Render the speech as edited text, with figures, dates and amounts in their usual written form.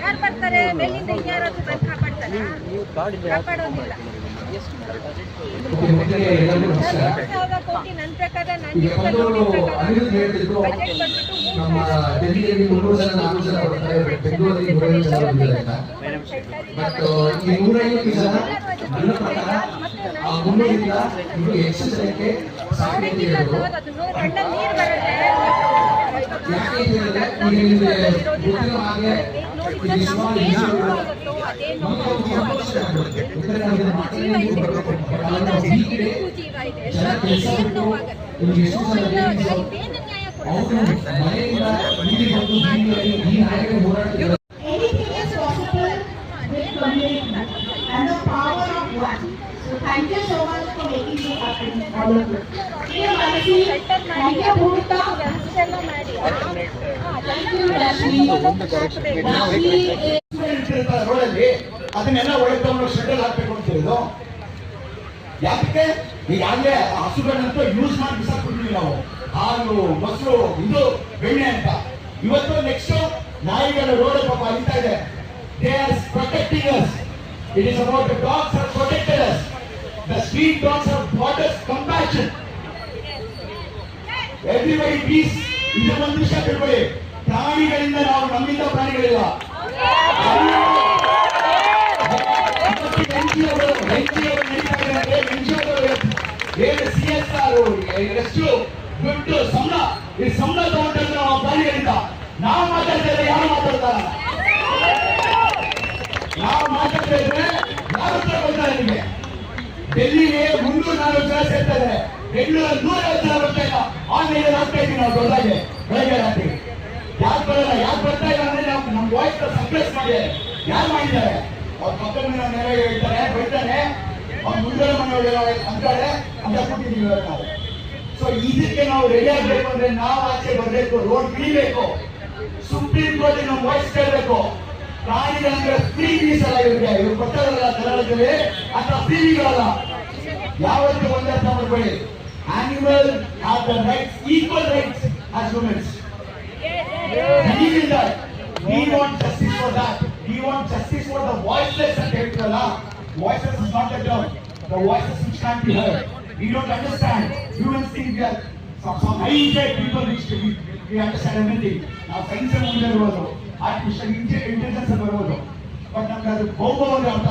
ಯಾರು ಬರ್ತಾರೆ ಮೇಲಿಂದ ಯಾರಾದ್ರೂ ಬಂದು ಕಾಪಾಡೋದಿಲ್ಲ. ಕೋಟಿ ನನ್ನ ಪ್ರಕಾರ ನೀರು Thank you so much for making this happen. All of you. Thank you, Bhumika. ಅದನ್ನೆಲ್ಲ ಒಳಗೆ ಶೆಡ್ಯೂಲ್ ಹಾಕ್ಬೇಕು ಅಂತ ಹೇಳಿದ್ರು. ಯಾಕೆ ಈಗಾಗಲೇ ಹಸುಗಳಂತೂ ಯೂಸ್ ಮಾಡಿ ಬಿಸಾಕ್ಬಿಡ್ತೀವಿ ನಾವು, ಹಾಲು ಮೊಸರು ಇದು ಬೆಣ್ಣೆ ಅಂತ. ಇವತ್ತು ನೆಕ್ಸ್ಟ್ ನಾಯಿಗಳ ರೋಡ್ ಪಾಪ ಅಲಿತಾ ಇದೆ. They are protecting us. It is about the dogs have protected us. The street dogs have brought us compassion. Everybody peace. ಇದು ಒಂದು ವಿಷಯ ತಿಳ್ಕೊಳ್ಳಿ, ಪ್ರಾಣಿಗಳಿಂದ ನಾವು ನಮ್ಮಿಂದ ಪ್ರಾಣಿಗಳಿಲ್ಲ. ಏನು CSR ಎಷ್ಟು ದುಡ್ಡು ಸಂಬಳ, ಈ ಸಂಬಳ ತಗೊಂಡ್ರೆ ನಾವು ಪ್ರಾಣಿಗಳಿಂದ. ನಾವು ಮಾತಾಡ್ತಾರೆ ಯಾರು ಮಾತಾಡ್ತಾರ? ನಾವು ಮಾತಾಡ್ತಾ ಇದ್ರೆ ಯಾರು ಉತ್ತರ ಕೊಡ್ತಾರೆ ನಿಮಗೆ? ಡೆಲ್ಲಿಗೆ 300-400 ಜನ ಸೇರ್ತಾರೆ, ಬೆಂಗಳೂರಲ್ಲಿ 150 ಜನ ಬರ್ತಾ ಇಲ್ಲ. ಆನ್ಲೈನ್ ಆಗ್ತಾ ಇದ್ದೀವಿ ನಾವು ದೊಡ್ಡದಾಗಿ ಬೆಳಗ್ಗೆ ರಾತ್ರಿ. ಯಾರು ಬರಲ್ಲ, ಯಾರು ಬರ್ತಾ ಇಲ್ಲ ಅಂದ್ರೆ ನಾವು ನಮ್ಮ ವಾಯ್ಸ್ ಸಪ್ರೆಸ್ ಮಾಡಿ ಯಾರು ಮಾಡಿದ್ದಾರೆ? ಅವ್ರ ಪಕ್ಕದ ಮನೆ ನೆರೆ ಹೇಳ್ತಾರೆ, ಬೈತಾನೆ, ಅವ್ರ ಮುಂದೆ ಮನೆಯೊಳಗೆ ಅಂತಾರೆ ಅಂತ ಕೂತಿದ್ದೀವಿ ನಾವು. ಸೊ ಇದಕ್ಕೆ ನಾವು ರೆಡಿ ಆಗ್ಬೇಕು ಅಂದ್ರೆ ನಾವು ಆಚೆ ಬರಬೇಕು, ರೋಡ್ ಬಿಡಬೇಕು, ಸುಪ್ರೀಂ ಕೋರ್ಟ್ ನಮ್ಮ ವಾಯ್ಸ್ ಕೇಳಬೇಕು. ಪ್ರಾಣಿಗಳಂದ್ರೆ ಫ್ರೀ ಮೀಸಲ್ಲ ಇವ್ರಿಗೆ, ಇವ್ರು ಕೊಟ್ಟದಲ್ಲ ಕರ್ನಾಟಕದಲ್ಲಿ ಅಥವಾ ಫ್ರೀಗಳಲ್ಲ. ಯಾವತ್ತೂ ಒಂದೇ ಅರ್ಥ ಮಾಡ್ಬೇಡಿ, animal have the rights, equal rights as humans. We want justice for that. We want justice for the voiceless ಅಂತ ಹೇಳ್ತೀರಲ್ಲ. Voiceless is not the term. The voices which can't be heard. We don't understand. Humans think we are some high-tech people which we understand everything. ನಾವು science ಮುಂದೆ ಇರ್ಬೋದು, artificial intelligence ಬರ್ಬೋದು, but ನಮ್ಗೆ ಅದು ಭೌಗೋಳಿಕ ಅರ್ಥ